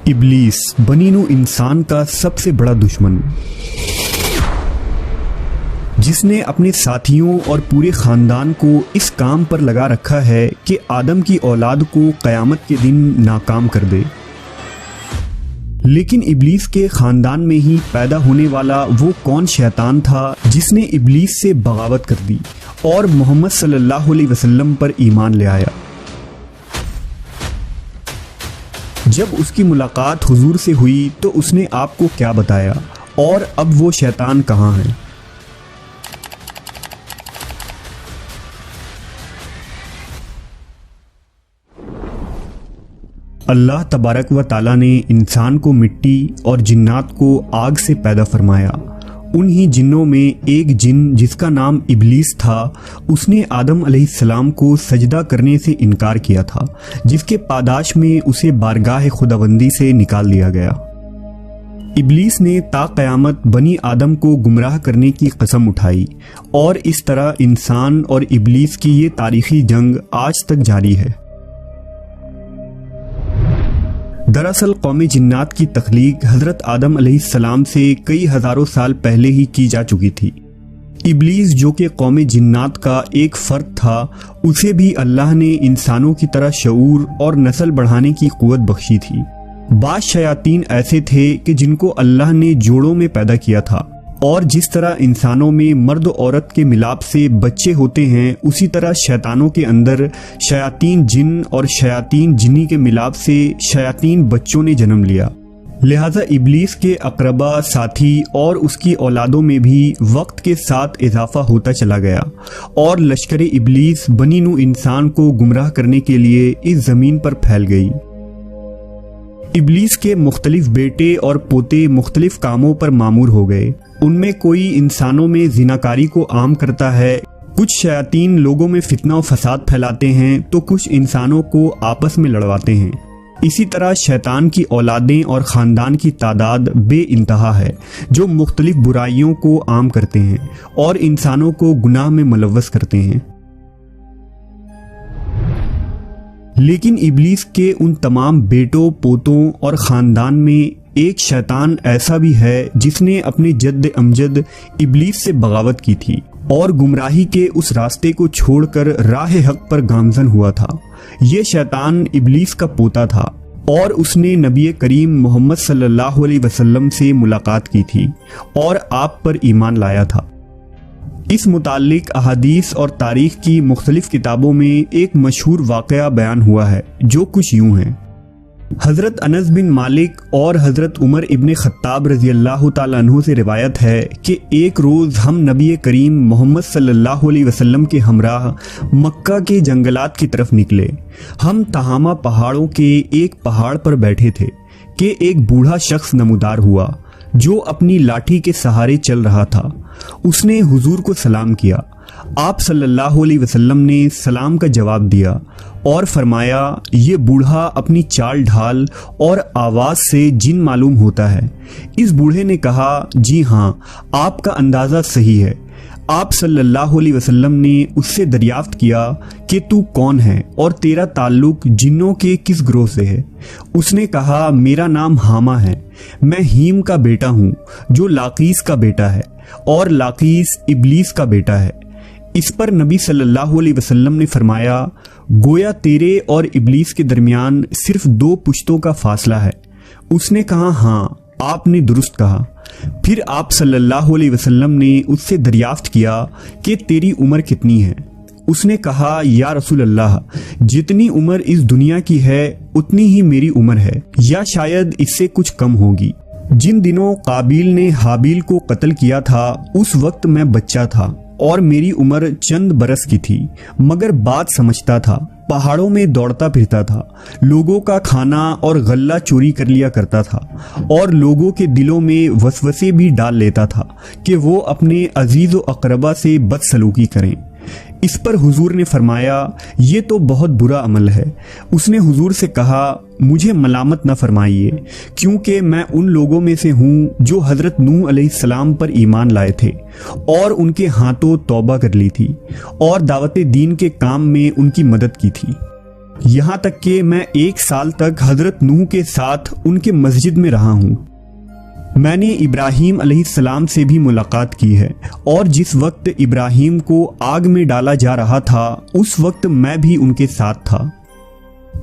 ابلیس بنی نوع انسان کا سب سے بڑا دشمن، جس نے اپنے ساتھیوں اور پورے خاندان کو اس کام پر لگا رکھا ہے کہ آدم کی اولاد کو قیامت کے دن ناکام کر دے۔ لیکن ابلیس کے خاندان میں ہی پیدا ہونے والا وہ کون شیطان تھا جس نے ابلیس سے بغاوت کر دی اور محمد صلی اللہ علیہ وسلم پر ایمان لے آیا؟ جب اس کی ملاقات حضور سے ہوئی تو اس نے آپ کو کیا بتایا، اور اب وہ شیطان کہاں ہے؟ اللہ تبارک و تعالیٰ نے انسان کو مٹی اور جنات کو آگ سے پیدا فرمایا۔ انہی جنوں میں ایک جن جس کا نام ابلیس تھا، اس نے آدم علیہ السلام کو سجدہ کرنے سے انکار کیا تھا، جس کے پاداش میں اسے بارگاہ خداوندی سے نکال دیا گیا۔ ابلیس نے تا قیامت بنی آدم کو گمراہ کرنے کی قسم اٹھائی، اور اس طرح انسان اور ابلیس کی یہ تاریخی جنگ آج تک جاری ہے۔ دراصل قوم جنات کی تخلیق حضرت آدم علیہ السلام سے کئی ہزاروں سال پہلے ہی کی جا چکی تھی۔ ابلیس جو کہ قوم جنات کا ایک فرد تھا، اسے بھی اللہ نے انسانوں کی طرح شعور اور نسل بڑھانے کی قوت بخشی تھی۔ بعض شیاطین ایسے تھے کہ جن کو اللہ نے جوڑوں میں پیدا کیا تھا، اور جس طرح انسانوں میں مرد و عورت کے ملاپ سے بچے ہوتے ہیں، اسی طرح شیطانوں کے اندر شیاطین جن اور شیاطین جنی کے ملاپ سے شیاطین بچوں نے جنم لیا۔ لہذا ابلیس کے اقربا، ساتھی اور اس کی اولادوں میں بھی وقت کے ساتھ اضافہ ہوتا چلا گیا، اور لشکر ابلیس بنی نوع انسان کو گمراہ کرنے کے لیے اس زمین پر پھیل گئی۔ ابلیس کے مختلف بیٹے اور پوتے مختلف کاموں پر مامور ہو گئے۔ ان میں کوئی انسانوں میں زناکاری کو عام کرتا ہے، کچھ شیاطین لوگوں میں فتنہ و فساد پھیلاتے ہیں، تو کچھ انسانوں کو آپس میں لڑواتے ہیں۔ اسی طرح شیطان کی اولادیں اور خاندان کی تعداد بے انتہا ہے، جو مختلف برائیوں کو عام کرتے ہیں اور انسانوں کو گناہ میں ملوث کرتے ہیں۔ لیکن ابلیس کے ان تمام بیٹوں، پوتوں اور خاندان میں ایک شیطان ایسا بھی ہے جس نے اپنے جد امجد ابلیس سے بغاوت کی تھی اور گمراہی کے اس راستے کو چھوڑ کر راہ حق پر گامزن ہوا تھا۔ یہ شیطان ابلیس کا پوتا تھا، اور اس نے نبی کریم محمد صلی اللہ علیہ وسلم سے ملاقات کی تھی اور آپ پر ایمان لایا تھا۔ اس متعلق احادیث اور تاریخ کی مختلف کتابوں میں ایک مشہور واقعہ بیان ہوا ہے، جو کچھ یوں ہے۔ حضرت انس بن مالک اور حضرت عمر ابن خطاب رضی اللہ تعالیٰ عنہ سے روایت ہے کہ ایک روز ہم نبی کریم محمد صلی اللہ علیہ وسلم کے ہمراہ مکہ کے جنگلات کی طرف نکلے۔ ہم تہامہ پہاڑوں کے ایک پہاڑ پر بیٹھے تھے کہ ایک بوڑھا شخص نمودار ہوا جو اپنی لاٹھی کے سہارے چل رہا تھا۔ اس نے حضور کو سلام کیا۔ آپ صلی اللہ علیہ وسلم نے سلام کا جواب دیا اور فرمایا، یہ بوڑھا اپنی چال ڈھال اور آواز سے جن معلوم ہوتا ہے۔ اس بوڑھے نے کہا، جی ہاں، آپ کا اندازہ صحیح ہے۔ آپ صلی اللہ علیہ وسلم نے اس سے دریافت کیا کہ تو کون ہے اور تیرا تعلق جنوں کے کس گروہ سے ہے؟ اس نے کہا، میرا نام حامہ ہے، میں ہیم کا بیٹا ہوں جو لاقیس کا بیٹا ہے، اور لاقیس ابلیس کا بیٹا ہے۔ اس پر نبی صلی اللہ علیہ وسلم نے فرمایا، گویا تیرے اور ابلیس کے درمیان صرف 2 پشتوں کا فاصلہ ہے۔ اس نے کہا، ہاں، آپ نے درست کہا۔ پھر آپ صلی اللہ علیہ وسلم نے اس سے دریافت کیا کہ تیری عمر کتنی ہے؟ اس نے کہا، یا رسول اللہ، جتنی عمر اس دنیا کی ہے اتنی ہی میری عمر ہے، یا شاید اس سے کچھ کم ہوگی۔ جن دنوں قابیل نے حابیل کو قتل کیا تھا، اس وقت میں بچہ تھا اور میری عمر چند برس کی تھی، مگر بات سمجھتا تھا، پہاڑوں میں دوڑتا پھرتا تھا، لوگوں کا کھانا اور غلہ چوری کر لیا کرتا تھا، اور لوگوں کے دلوں میں وسوسے بھی ڈال لیتا تھا کہ وہ اپنے عزیز و اقربا سے بدسلوکی کریں۔ اس پر حضور نے فرمایا، یہ تو بہت برا عمل ہے۔ اس نے حضور سے کہا، مجھے ملامت نہ فرمائیے، کیونکہ میں ان لوگوں میں سے ہوں جو حضرت نوح علیہ السلام پر ایمان لائے تھے اور ان کے ہاتھوں توبہ کر لی تھی اور دعوت دین کے کام میں ان کی مدد کی تھی۔ یہاں تک کہ میں 1 سال تک حضرت نوح کے ساتھ ان کے مسجد میں رہا ہوں۔ میں نے ابراہیم علیہ السلام سے بھی ملاقات کی ہے، اور جس وقت ابراہیم کو آگ میں ڈالا جا رہا تھا اس وقت میں بھی ان کے ساتھ تھا۔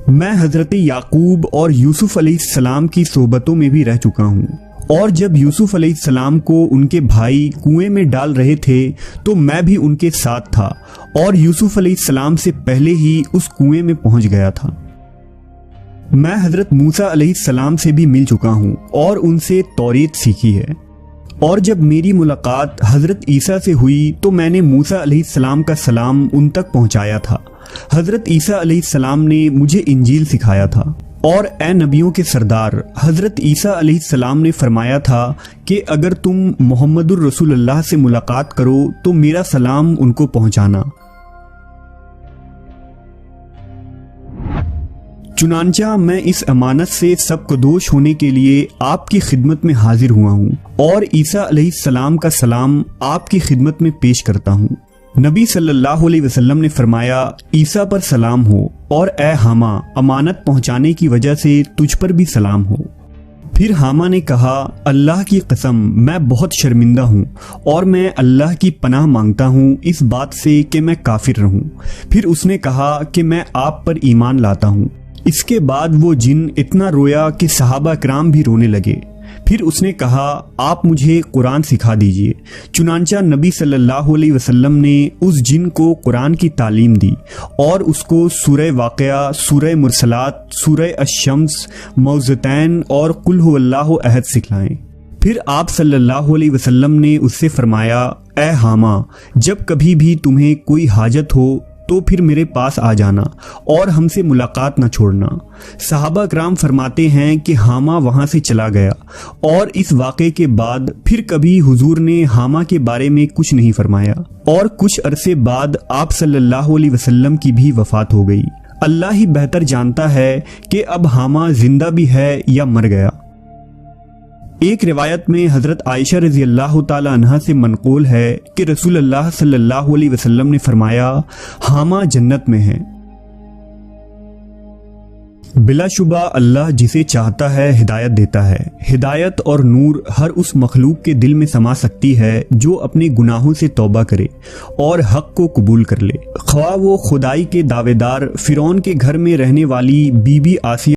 میں حضرت یعقوب اور یوسف علیہ السلام کی صحبتوں میں بھی رہ چکا ہوں، اور جب یوسف علیہ السلام کو ان کے بھائی کنویں میں ڈال رہے تھے تو میں بھی ان کے ساتھ تھا، اور یوسف علیہ السلام سے پہلے ہی اس کنویں میں پہنچ گیا تھا۔ میں حضرت موسیٰ علیہ السلام سے بھی مل چکا ہوں اور ان سے توریت سیکھی ہے، اور جب میری ملاقات حضرت عیسیٰ سے ہوئی تو میں نے موسیٰ علیہ السلام کا سلام ان تک پہنچایا تھا۔ حضرت عیسیٰ علیہ السلام نے مجھے انجیل سکھایا تھا، اور اے نبیوں کے سردار حضرت عیسیٰ علیہ السلام نے فرمایا تھا کہ اگر تم محمد الرسول اللہ سے ملاقات کرو تو میرا سلام ان کو پہنچانا۔ چنانچہ میں اس امانت سے سبکدوش ہونے کے لیے آپ کی خدمت میں حاضر ہوا ہوں، اور عیسیٰ علیہ السلام کا سلام آپ کی خدمت میں پیش کرتا ہوں۔ نبی صلی اللہ علیہ وسلم نے فرمایا، عیسیٰ پر سلام ہو، اور اے حامہ امانت پہنچانے کی وجہ سے تجھ پر بھی سلام ہو۔ پھر حامہ نے کہا، اللہ کی قسم میں بہت شرمندہ ہوں، اور میں اللہ کی پناہ مانگتا ہوں اس بات سے کہ میں کافر رہوں۔ پھر اس نے کہا کہ میں آپ پر ایمان لاتا ہوں۔ اس کے بعد وہ جن اتنا رویا کہ صحابہ کرام بھی رونے لگے۔ پھر اس نے کہا، آپ مجھے قرآن سکھا دیجئے۔ چنانچہ نبی صلی اللہ علیہ وسلم نے اس جن کو قرآن کی تعلیم دی، اور اس کو سورہ واقعہ، سورہ مرسلات، سورہ الشمس، موعظتین اور قل هو اللہ احد سکھلائیں۔ پھر آپ صلی اللہ علیہ وسلم نے اس سے فرمایا، اے حامہ جب کبھی بھی تمہیں کوئی حاجت ہو تو پھر میرے پاس آ جانا، اور ہم سے ملاقات نہ چھوڑنا۔ صحابہ کرام فرماتے ہیں کہ حامہ وہاں سے چلا گیا، اور اس واقعے کے بعد پھر کبھی حضور نے حامہ کے بارے میں کچھ نہیں فرمایا، اور کچھ عرصے بعد آپ صلی اللہ علیہ وسلم کی بھی وفات ہو گئی۔ اللہ ہی بہتر جانتا ہے کہ اب حامہ زندہ بھی ہے یا مر گیا۔ ایک روایت میں حضرت عائشہ رضی اللہ تعالی عنہا سے منقول ہے کہ رسول اللہ صلی اللہ علیہ وسلم نے فرمایا، حامہ جنت میں ہے۔ بلا شبہ اللہ جسے چاہتا ہے ہدایت دیتا ہے۔ ہدایت اور نور ہر اس مخلوق کے دل میں سما سکتی ہے جو اپنے گناہوں سے توبہ کرے اور حق کو قبول کر لے، خواہ وہ خدائی کے دعوے دار فرعون کے گھر میں رہنے والی بی بی آسیہ